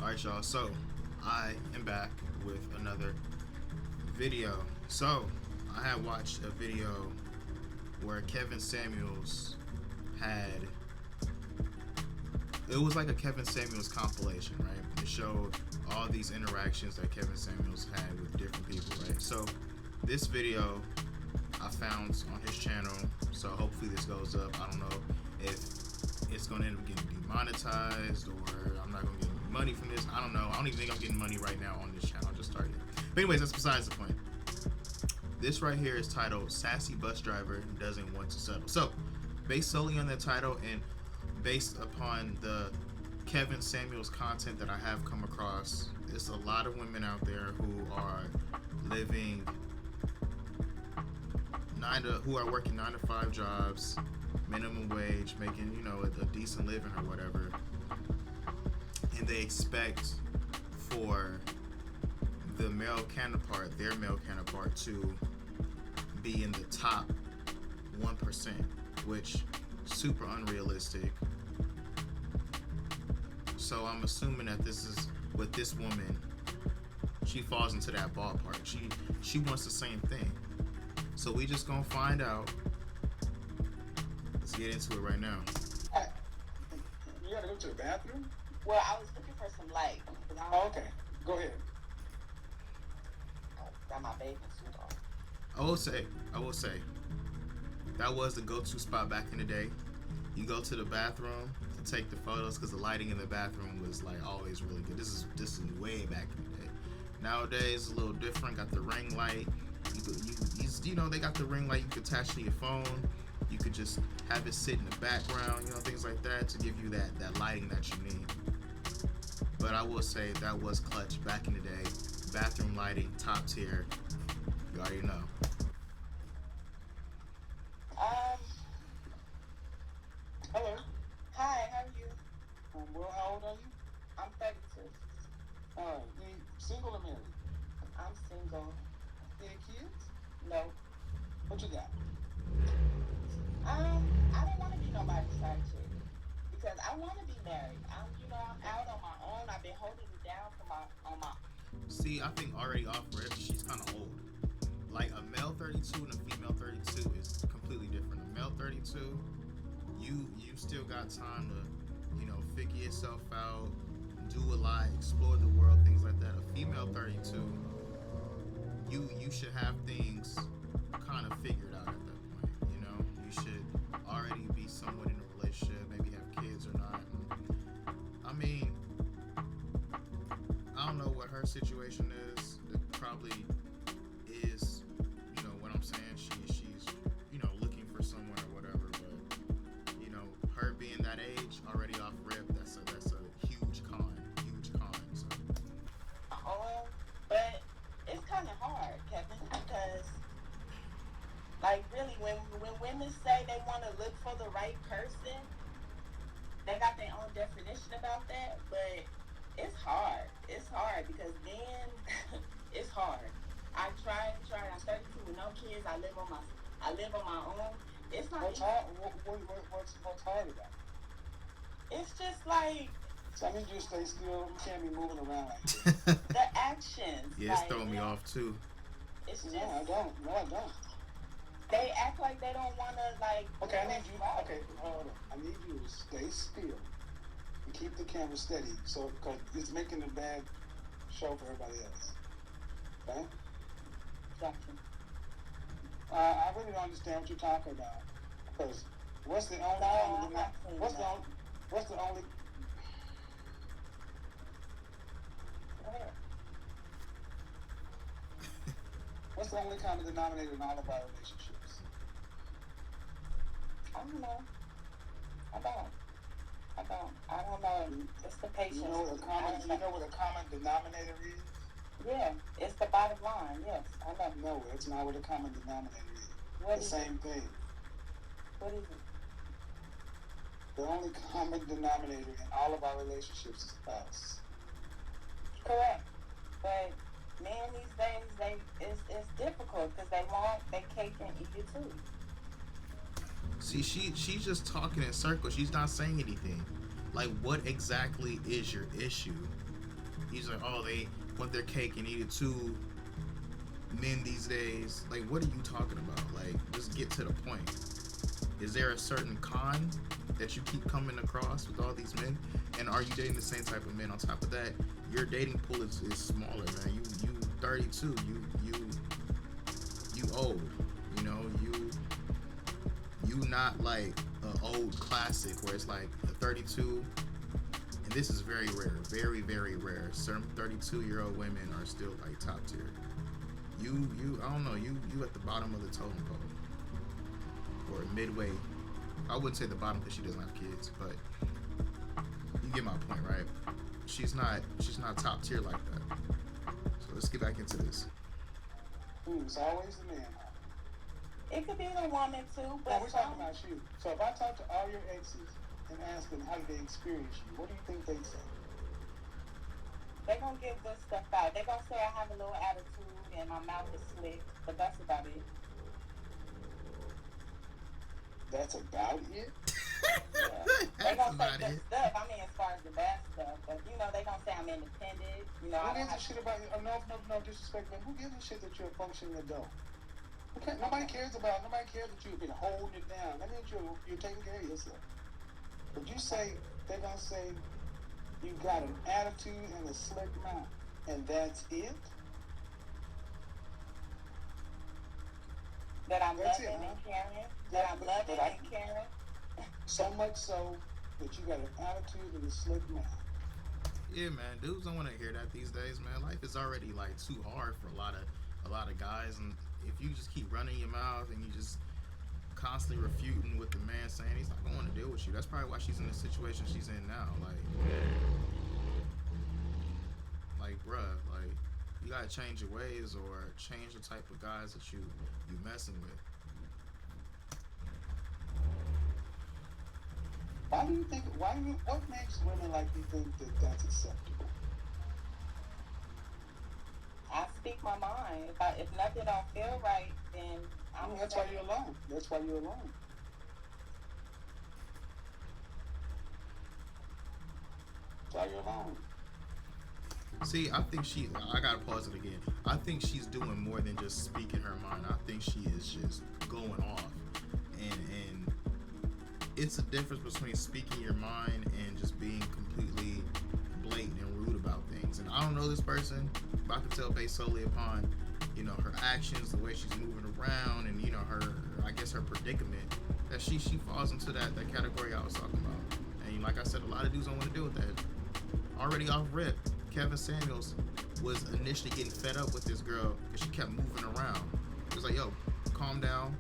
Alright, y'all, so I am back with another video. So, I had watched a video where Kevin Samuels had, it was like a Kevin Samuels compilation, right? It showed all these interactions that Kevin Samuels had with different people, right? So, this video I found on his channel, so hopefully this goes up. I don't know if it's going to end up getting demonetized or I'm not going to get any money from this. I don't know. I don't even think I'm getting money right now on this channel. I just started. But anyways, that's besides the point. This right here is titled Sassy Bus Driver Doesn't Want to Settle. So, based solely on that title and based upon the Kevin Samuels content that I have come across, there's a lot of women out there who are living who are working 9 to 5 jobs, minimum wage, making, you know, a decent living or whatever, and they expect for the male counterpart, their male counterpart, to be in the top 1%, which is super unrealistic. So I'm assuming that this is with this woman, she falls into that ballpark. She wants the same thing. So we just gonna find out. Let's get into it right now. You gotta go to the bathroom? Well, I was looking for some light. Oh, okay. Go ahead. Got my bathing suit on. I will say, that was the go-to spot back in the day. You go to the bathroom to take the photos because the lighting in the bathroom was like always really good. This is way back in the day. Nowadays, it's a little different. Got the ring light. You know, they got the ring light you can attach to your phone. You could just have it sit in the background, you know, things like that to give you that lighting that you need. But I will say that was clutch back in the day. Bathroom lighting, top tier. You already know. Hello. Hi, how are you? Well, how old are you? I'm 32. You single or married? I'm single. You have kids? No. What you got? I don't want to be nobody's side chick because I want to be married. I'm out on my own. I've been holding it down on my. See, I think already off rip, she's kind of old. Like a male 32 and a female 32 is completely different. A male 32, you still got time to, you know, figure yourself out, do a lot, explore the world, things like that. A female 32, you should have things kind of figured out at that point. You know, you should already be somewhat in a relationship, maybe have kids or not. I mean, I don't know what her situation is. It probably is, you know what I'm saying. She's you know, looking for someone or whatever. But you know, her being that age already off rip, that's a huge con. So. But it's kind of hard, Kevin, because like really, when women say they want to look for the right person, they got their own definition about that. But it's hard. It's hard because then it's hard. I tried. I'm 32 with no kids. I live on my own. It's not. What's hard about it? It's just like. So I need you to stay still. You can't be moving around like this. The actions. Yeah, it's throwing me off too. It's just. No, I don't. They act like they don't want to like. Okay, Okay, hold on. I need you to stay still and keep the camera steady, so because it's making a bad show for everybody else. Okay? Gotcha. I really don't understand what you're talking about. Because what's the only what's the only what's the only common denominator in all of our relationships? I don't know. I don't know. It's the patience. You know what a common denominator is? Yeah, it's the bottom line. Yes, I know. No, it's not what a common denominator is. What the is same thing. What is it? The only common denominator in all of our relationships is us. Correct. But men these days, it's difficult because they want their cake and eat it too. See, she's just talking in circles. She's not saying anything. Like, what exactly is your issue? He's like, oh, they want their cake and eat it too. Men these days, like, what are you talking about? Like, just get to the point. Is there a certain con that you keep coming across with all these men? And are you dating the same type of men? On top of that, your dating pool is smaller, man. You 32, you old. You know, you not like an old classic where it's like a 32. And this is very rare, very, very rare. Certain 32-year-old women are still like top tier. You, I don't know, you at the bottom of the totem pole, or midway. I wouldn't say the bottom because she doesn't have kids, but you get my point, right? She's not top tier like that. So let's get back into this. It's always the man. It could be the woman too, Well, but we're talking about you. So if I talk to all your exes and ask them how did they experience you, what do you think they say? they're gonna give good stuff out. They're gonna say I have a little attitude and my mouth is slick, but that's about it. That's about it? Yeah. They're That's gonna say about good it. stuff. I mean, as far as the bad stuff, but you know, they're gonna say I'm independent. You know, Who I don't gives a have shit about you? No disrespect, man. Who gives a shit that you're a functioning adult? Okay, nobody cares that you've been holding it down. That means you're taking care of yourself. But you say, they're gonna say, you got an attitude and a slick mouth, and that's it? that I'm That's loving it, huh? and caring. Yeah, That I'm but loving I- and caring. So much so that you got an attitude and a slick mouth. Yeah, man, dudes don't want to hear that these days, man. Life is already like too hard for a lot of guys, and if you just keep running your mouth and you just constantly refuting what the man saying, he's not gonna want to deal with you. That's probably why she's in the situation she's in now. Like, bruh, like you gotta change your ways or change the type of guys that you messing with. What makes women like you think that that's acceptable? I speak my mind. If nothing don't feel right, then I'm. That's why you're alone. That's why you're alone. That's why you're alone. See, I think I gotta pause it again. I think she's doing more than just speaking her mind. I think she is just going off, and it's a difference between speaking your mind and just being completely blatant and rude about things. And I don't know this person, but I can tell based solely upon, you know, her actions, the way she's moving around, and you know I guess her predicament, that she falls into that category I was talking about. And like I said, a lot of dudes don't want to deal with that. Already off rip, Kevin Samuels was initially getting fed up with this girl because she kept moving around. He was like, yo, calm down,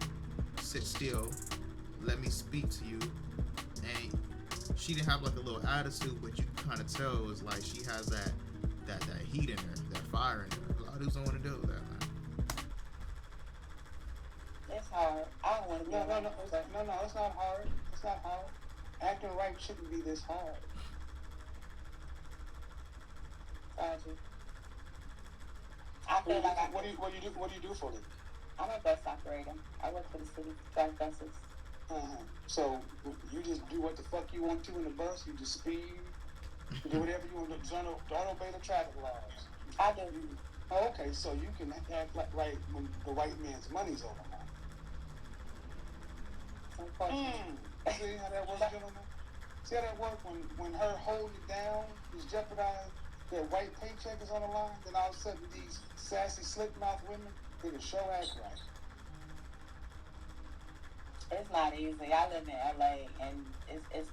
sit still, let me speak to you. And she didn't have like a little attitude, but you kind of tell it was like she has that heat in her, that fire in her. A lot of dudes don't want to deal with that, man. It's hard. I don't want to be. No, it's not hard. It's not hard. Acting right shouldn't be this hard. I feel like What do you do for them? I'm a bus operator. I work for the city, drive buses. So you just do what the fuck you want to in the bus. You just speed. You do whatever you want to. Don't obey the traffic laws. I do. Oh, okay, so you can act like right when the white man's money's over. Unfortunately. See how that works, gentlemen? See how that works when her holding it down is jeopardized, their white paycheck is on the line, then all of a sudden these sassy, slick-mouthed women, they can show act right. It's not easy. I live in LA, and it's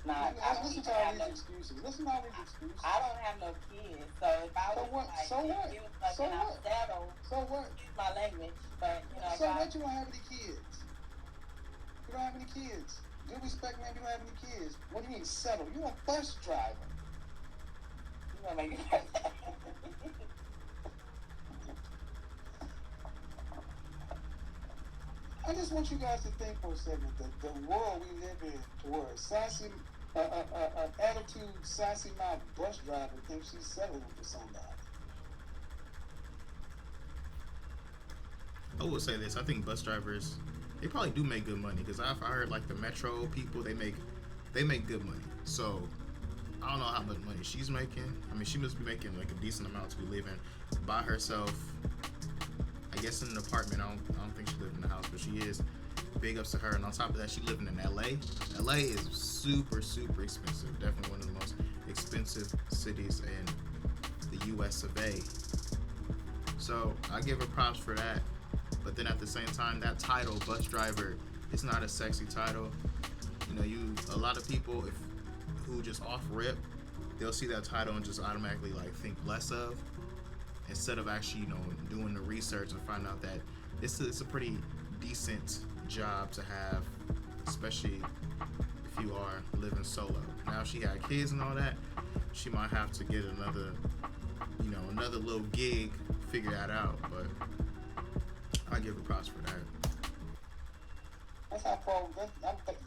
not. Listen to all these excuses. Listen to all these excuses. I don't have no kids, so if I was So what? you was like, So I'm what? settled. So what? Excuse my language, but you know. So if what? You don't have any kids. You don't have any kids. Due respect, man, you don't have any kids. What do you mean settle? You're a bus driver. You gonna make me I just want you guys to think for a second that the world we live in, to where a sassy, attitude, sassy mouth bus driver thinks she's settling for somebody. I will say this: I think bus drivers, they probably do make good money because I heard like the metro people, they make good money. So I don't know how much money she's making. I mean, she must be making like a decent amount to be living by herself. I guess in an apartment. I don't think she lives in the house, but she is. Big ups to her. And on top of that, she living in LA. LA is super, super expensive. Definitely one of the most expensive cities in the US of A. So I give her props for that. But then at the same time, that title, bus driver, it's not a sexy title. You know, a lot of people who just off rip, they'll see that title and just automatically like think less of, instead of actually, you know, doing the research and find out that it's a pretty decent job to have, especially if you are living solo. Now, if she had kids and all that, she might have to get another little gig, figure that out. But I give her props for that. That's how y'all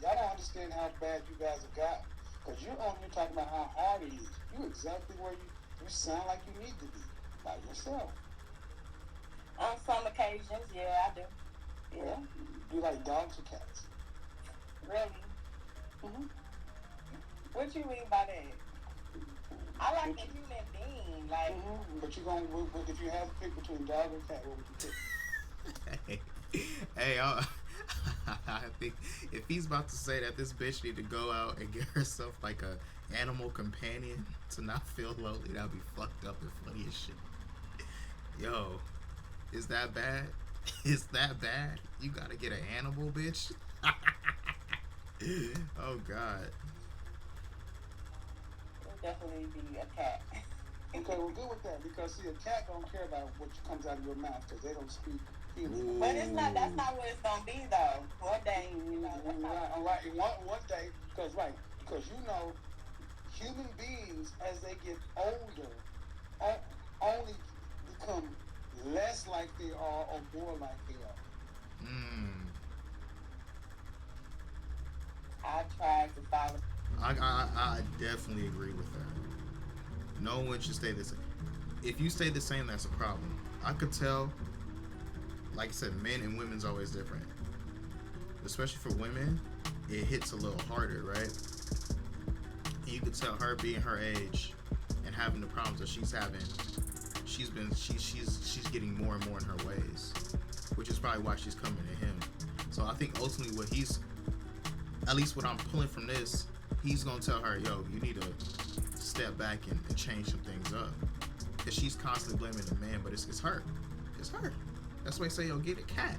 don't understand how bad you guys have got. Because you're on here talking about how hard it is. You're exactly where you sound like you need to be. By yourself. On some occasions, yeah, I do. Yeah. You like dogs or cats? Really? Mm-hmm. What you mean by that? I like a human being. Like. Mm-hmm. But if you had to pick between dog and cat, what would you pick? Hey, I think if he's about to say that this bitch need to go out and get herself like a animal companion to not feel lonely, that'd be fucked up and funny as shit. Yo, is that bad? Is that bad? You gotta get an animal, bitch? Oh God. It'll definitely be a cat. Okay, we're good with that, because see, a cat don't care about what comes out of your mouth because they don't speak English. But that's not what it's gonna be though. One day, you know. One day, because you know, human beings as they get older only become less like they are or more like they are. I tried to follow. I definitely agree with that. No one should stay the same. If you stay the same, that's a problem. I could tell, like I said, men and women's always different. Especially for women, it hits a little harder, right? And you could tell her being her age and having the problems that she's having, she's getting more and more in her ways, which is probably why she's coming to him. So I think ultimately what at least what I'm pulling from this, he's gonna tell her, yo, you need to step back and change some things up, because she's constantly blaming the man, but it's her. It's her. That's why I say, yo, get a cat.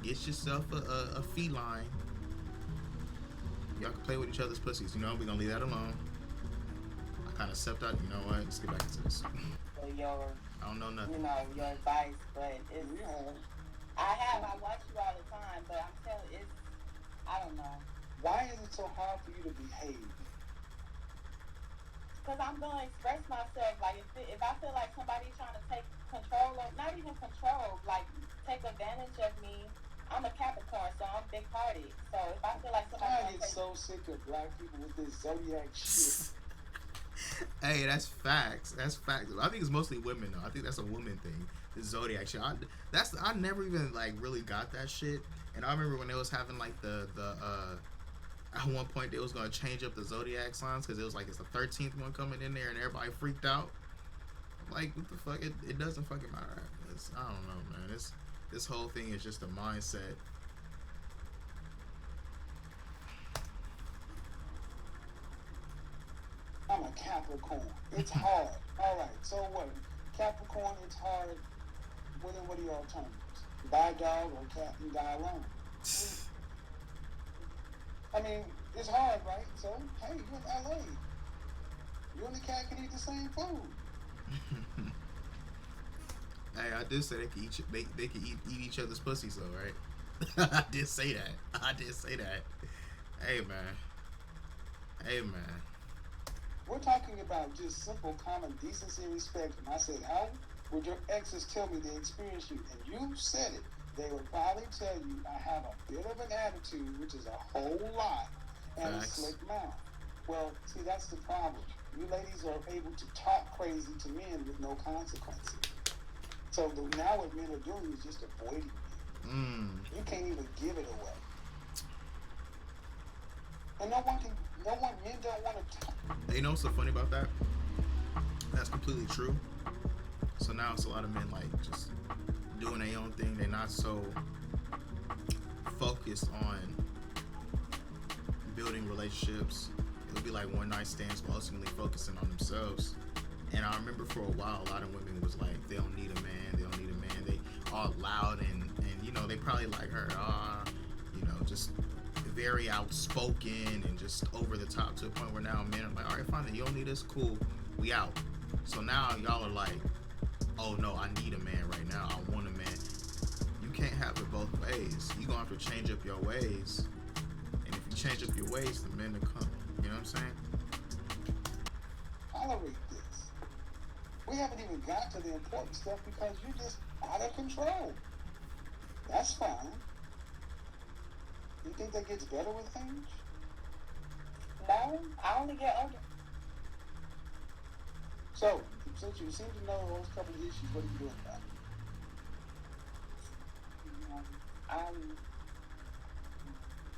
Get yourself a feline. Y'all can play with each other's pussies. You know, we're gonna leave that alone. I kind of stepped out. You know what? Let's get back into this. I don't know nothing. You know, your advice, but it's. I watch you all the time, but I'm telling you, I don't know. Why is it so hard for you to behave? Because I'm going to express myself. Like, if I feel like somebody's trying to take control of, not even control, like, take advantage of me, I'm a Capricorn, so I'm big-hearted. So if I feel like I get so sick of black people with this zodiac shit. Hey, that's facts. That's facts. I think it's mostly women, though. I think that's a woman thing. The zodiac shit. I never even like really got that shit. And I remember when they was having like the at one point they was gonna change up the zodiac signs because it was like it's the 13th one coming in there and everybody freaked out. I'm like, what the fuck? It doesn't fucking matter. I don't know, man. This whole thing is just a mindset. I'm a Capricorn. It's hard. All right. So what? Capricorn, it's hard. What are your alternatives? Buy a dog or a cat and die alone. I mean, it's hard, right? So, hey, you're in LA. You and the cat can eat the same food. Hey, I did say they could eat each other's pussies, though, right? I did say that. Hey, man. We're talking about just simple common decency and respect. And I said, how would your exes tell me they experienced you? And you said it. They would probably tell you I have a bit of an attitude, which is a whole lot, and a slick mouth. Well, see, that's the problem. You ladies are able to talk crazy to men with no consequences. So now what men are doing is just avoiding you. You can't even give it away. And no No one, men don't want to. You know what's so funny about that? That's completely true. So now it's a lot of men like just doing their own thing. They're not so focused on building relationships. It'll be like one night stands, but ultimately focusing on themselves. And I remember for a while, a lot of women was like, they don't need a man, they don't need a man. They all loud and you know, they probably like her, you know, just very outspoken and just over the top to a point where now men are like, all right, fine, you don't need us, cool, we out. So now y'all are like, oh no, I need a man right now, I want a man. You can't have it both ways. You're gonna have to change up your ways. And if you change up your ways, the men will come. You know what I'm saying? Tolerate this. We haven't even got to the important stuff because you're just out of control. That's fine. You think that gets better with age? No, I only get older. So, since you seem to know those couple of issues, what are you doing about it?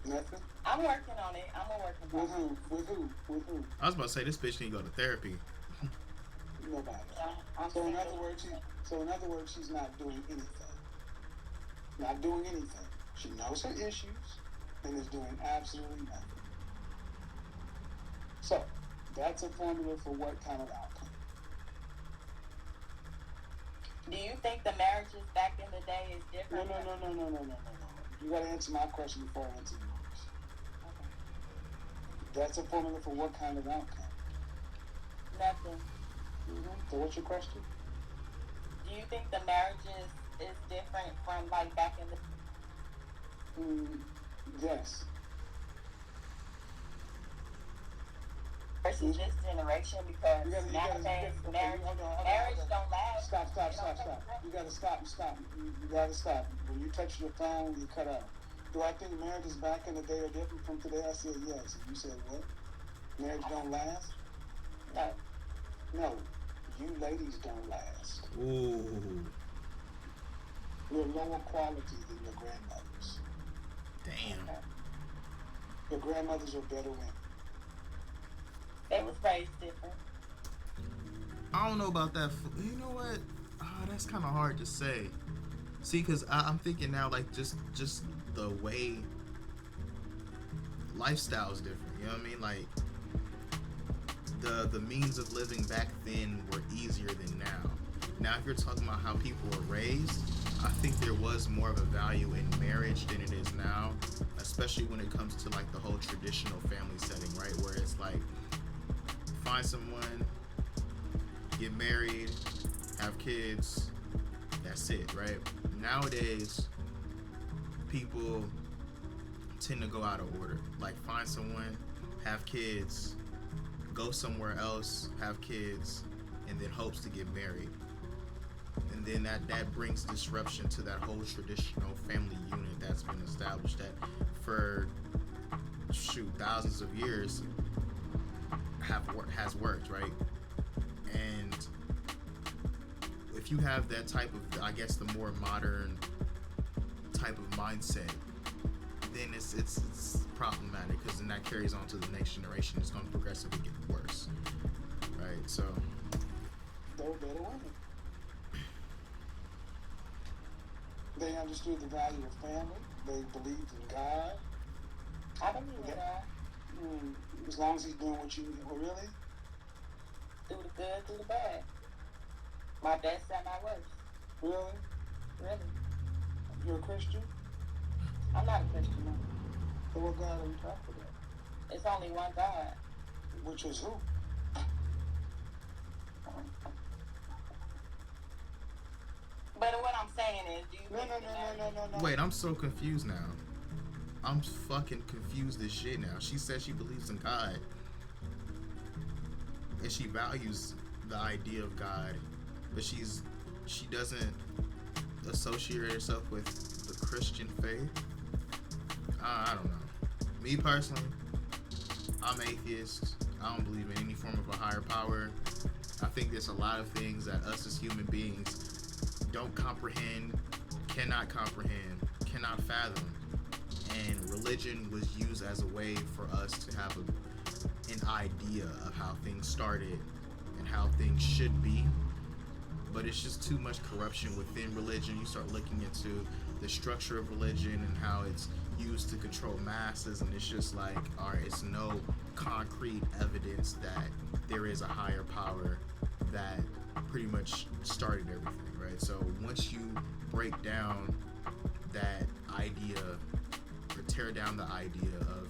Nothing? I'm working on it. I'm a working With on it. who? With who? With who? I was about to say this bitch need to go to therapy. Nobody. Yeah, I'm So in single. other words, she's not doing anything. Not doing anything. She knows her issues and is doing absolutely nothing. So that's a formula for what kind of outcome? Do you think the marriages back in the day is No. different? You gotta answer my question before I answer yours. Okay. That's a formula for what kind of outcome? Nothing. So what's your question? Do you think the marriages is different from like back in the? Yes. Versus this generation because nowadays marriage don't last. Stop. You gotta stop. You gotta stop. When you touch your phone, you cut out. Do I think marriages back in the day are different from today? I said yes. And you said what? Marriage don't last? No. No. You ladies don't last. Ooh, You're lower quality than your grandmothers. damn. Your grandmothers are better women. They was raised different. I don't know about that. You know what? That's kind of hard to say. See, because I'm thinking now, like, just the way lifestyle is different. You know what I mean? Like, the means of living back then were easier than now. Now, if you're talking about how people were raised, I think there was more of a value in marriage than it is now, especially when it comes to, like, the whole traditional family setting, right? Where it's like, find someone, get married, have kids, that's it, right? Nowadays, people tend to go out of order. Like, find someone, have kids, go somewhere else, have kids, and then hopes to get married. And then that brings disruption to that whole traditional family unit that's been established that for thousands of years has worked, right? And if you have that type of, I guess, the more modern type of mindset, then it's problematic, because then that carries on to the next generation. It's going to progressively get worse, right? So They were better women. They understood the value of family. They believed in God. I believe in that. As long as he's doing what you really. Through the good, through the bad. My best and my worst. Really? Really. You're a Christian? I'm not a Christian. No. So what God are you talking about? It's only one God. Which is who? But what I'm saying is, do you No. wait, I'm so confused now. I'm fucking confused as shit now. She says she believes in God, and she values the idea of God, but she doesn't associate herself with the Christian faith. I don't know. Me personally, I'm atheist. I don't believe in any form of a higher power. I think there's a lot of things that us as human beings don't comprehend, cannot fathom. And religion was used as a way for us to have an idea of how things started and how things should be. But it's just too much corruption within religion. You start looking into the structure of religion and how it's used to control masses, and it's just like, all right, it's no concrete evidence that there is a higher power that pretty much started everything, right? So once you break down that idea or tear down the idea of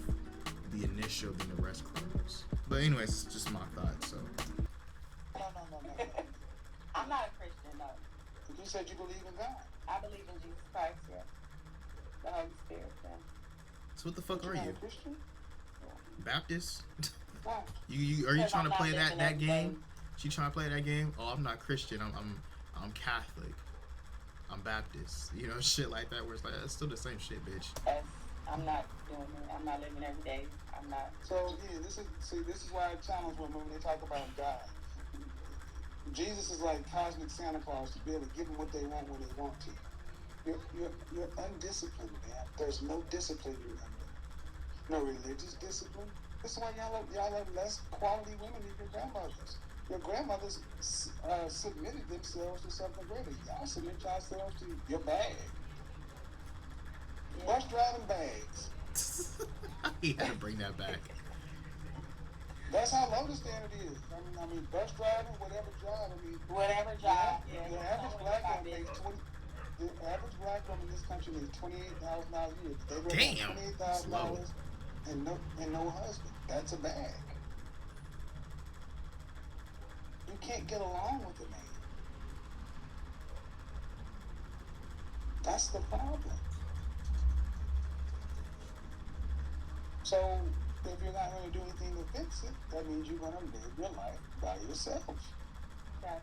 the initial, then the rest crumbles. But anyways, it's just my thoughts. So No. I'm not a Christian, no. You said you believe in God. I believe in Jesus Christ, yeah. The Holy Spirit, yeah. so what the fuck are You're not you? a Christian? Baptist? Why? You are you Because trying I'm to play not that living every game? day. She trying to play that game? Oh, I'm not Christian. I'm Catholic. I'm Baptist. You know, shit like that. Where it's like, it's still the same shit, bitch. I'm not doing it. I'm not living every day. I'm not. So yeah, this is why I challenge women when they talk about God. Jesus is like cosmic Santa Claus to be able to give them what they want when they want to. You're undisciplined, man. There's no discipline you're under. No religious discipline. That's why y'all have less quality women than your grandmothers. Your grandmothers submitted themselves to something greater. Y'all submit yourselves to your bag. Bus driving bags. He had to bring that back. That's how low the standard is. I mean, bus driving, whatever job. I mean, Whatever job, yeah. the average black woman makes the average black woman in this country makes $28,000 a year. They make Damn, $28,000 and no husband. That's a bag. You can't get along with a man. That's the problem. So if you're not going to do anything to fix it, that means you're going to live your life by yourself. Gotcha.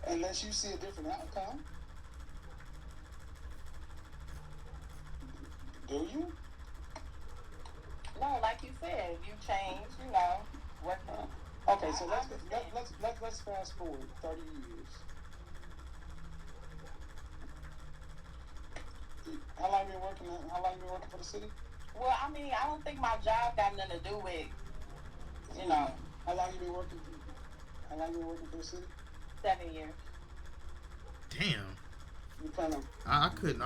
Unless you see a different outcome. Do you? No, like you said, you change, you know, working. Okay, so I let's fast forward 30 years. How long you been working for the city? Well, I mean, I don't think my job got nothing to do with, you know, How long you been working for the city? 7 years. Damn. You plan on I couldn't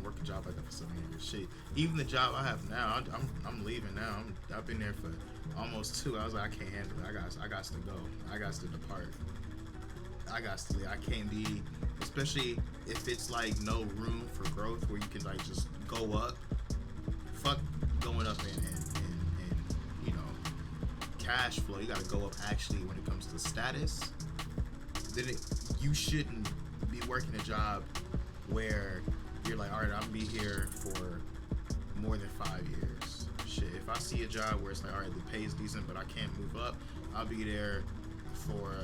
work a job like that for 7 years. Shit. Even the job I have now, I'm leaving now. I've been there for almost 2. I was like, I can't handle it. I got to go. I got to depart. I got to leave. I can't be, especially if it's like no room for growth where you can like just go up. Fuck going up and you know, cash flow. You gotta go up actually when it comes to status. Then you shouldn't be working a job where you're like, all right, I'm gonna be here for more than 5 years. Shit, if I see a job where it's like, all right, the pay is decent, but I can't move up, I'll be there for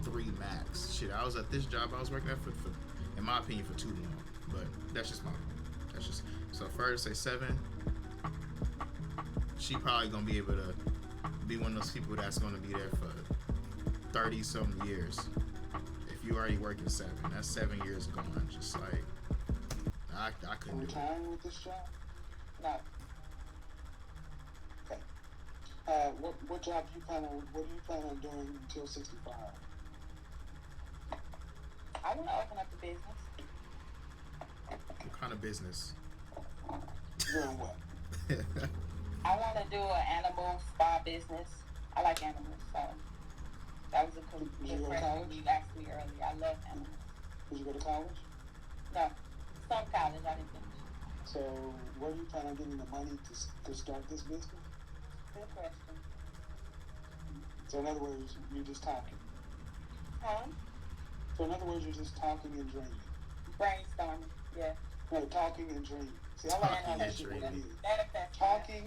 3 max. Shit, I was at this job I was working at for in my opinion, for too long. But that's just so if I were to say 7, she probably gonna be able to be one of those people that's gonna be there for 30 something years. If you already working 7, that's 7 years gone. Just like I couldn't do it. retiring with this job? No. Okay. What job do you plan on doing until 65? I want to open up the business. What kind of business? Doing what? I want to do an animal spa business. I like animals, so that was a good Did you go to question college? you asked me earlier. I love animals. Did you go to college? No, some college I didn't finish. So where do you plan on getting the money to start this business? Good question. So in other words, you're just talking. Huh? So in other words, you're just talking and dreaming. Brainstorming. Yeah. No, talking and dreaming. See, I like how Talking that and shit what it dreaming. is. Manifesting. Talking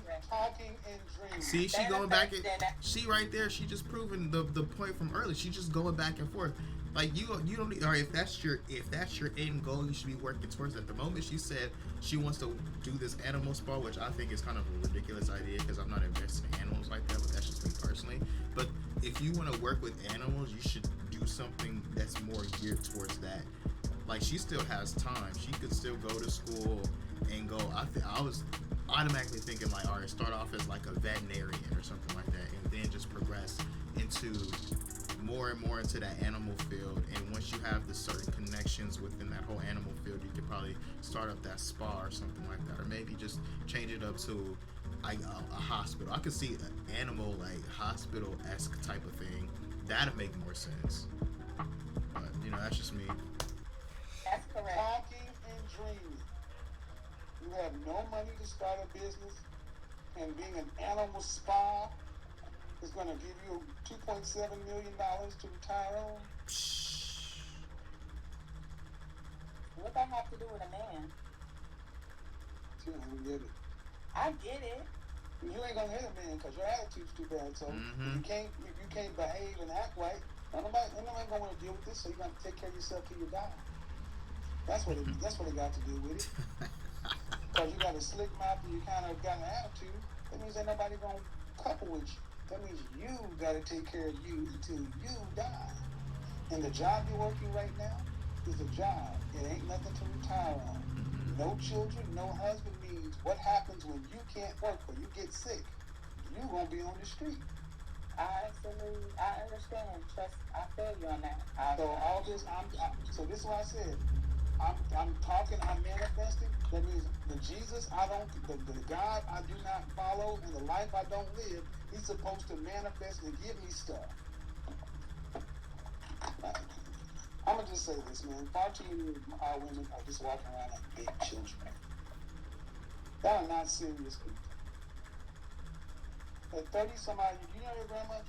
and dreaming. See, she going back at Manifesting. she right there. She just proving the point from earlier. She just going back and forth. Like you don't need. All right, if that's your end goal, you should be working towards it. The moment she said she wants to do this animal spa, which I think is kind of a ridiculous idea because I'm not invested in animals like that. But that's just me personally. But if you want to work with animals, you should do something that's more geared towards that. Like she still has time. She could still go to school and go. automatically thinking like, all right, start off as like a veterinarian or something like that, and then just progress into more and more into that animal field. And once you have the certain connections within that whole animal field, you could probably start up that spa or something like that, or maybe just change it up to like a hospital. I could see an animal like hospital-esque type of thing. That'd make more sense. But that's just me. That's correct. Talking and dreaming. You have no money to start a business, and being an animal spa is going to give you $2.7 million to retire on. What that have to do with a man? You don't get it. I get it. You ain't gonna hit a man because your attitude's too bad. So if you can't behave and act right, nobody gonna want to deal with this. So you got to take care of yourself till you die. That's what it got to do with it. Because you got a slick mouth and you kind of got an attitude. That means ain't nobody gonna couple with you. That means you got to take care of you until you die. And the job you're working right now is a job. It ain't nothing to retire on. No children, no husband means what happens when you can't work or you get sick. You're going to be on the street. I understand. Trust, I feel you on that. So all this, so this is what I said. I'm talking, I'm manifesting. That means the Jesus the God I do not follow and the life I don't live, he's supposed to manifest and give me stuff. I'm going to just say this, man. Far too many of our women are just walking around like big children. That are not serious people. At 30 somebody, you know your grandma?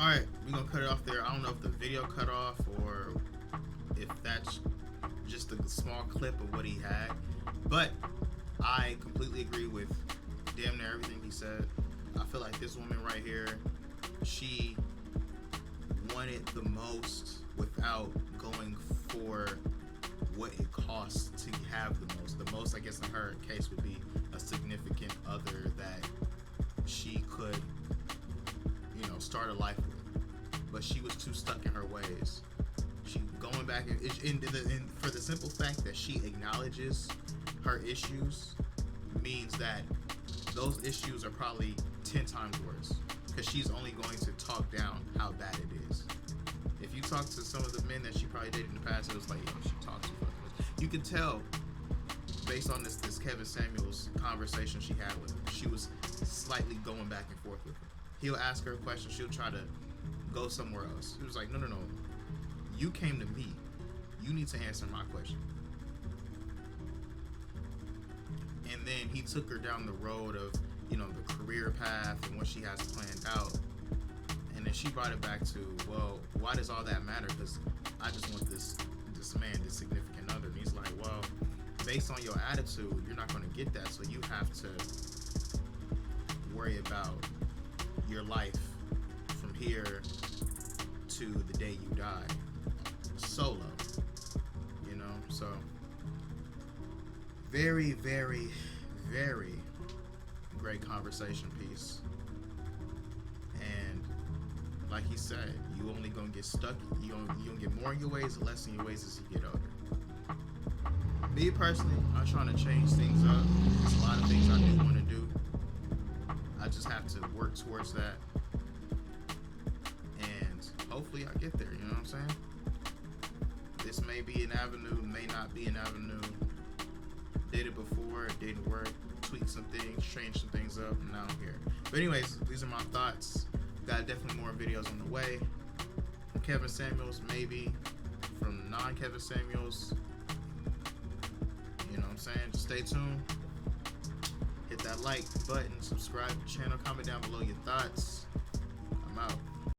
Alright, we're going to cut it off there. I don't know if the video cut off or if that's just a small clip of what he had. But I completely agree with damn near everything he said. I feel like this woman right here, she wanted the most without going for what it costs to have the most. The most, I guess, in her case would be a significant other that she could, start a life with. But she was too stuck in her ways. She going back for the simple fact that she acknowledges her issues means that those issues are probably 10 times worse. Because she's only going to talk down how bad it is. If you talk to some of the men that she probably dated in the past, it was like, she talks too fucking much. You can tell based on this Kevin Samuels conversation she had with him. She was slightly going back and forth with him. He'll ask her a question, she'll try to go somewhere else. He was like, no. You came to me. You need to answer my question. And then he took her down the road of the career path and what she has planned out. And then she brought it back to, well, why does all that matter? Because I just want this man, this significant other. And he's like, well, based on your attitude, you're not going to get that. So you have to worry about your life from here to the day you die solo. So very, very, very great conversation piece. And like he said, you only gonna get stuck. You gonna get more in your ways and less in your ways as you get older. Me personally, I'm trying to change things up. There's a lot of things I do want to do. I just have to work towards that, and hopefully I get there. You know what I'm saying? This may be an avenue, may not be an avenue. Did it before, it didn't work. Tweak some things, change some things up, and now I'm here. But anyways, these are my thoughts. Got definitely more videos on the way. From Kevin Samuels, maybe. From non-Kevin Samuels. You know what I'm saying? Just stay tuned. Hit that like button, subscribe to the channel, comment down below your thoughts. I'm out.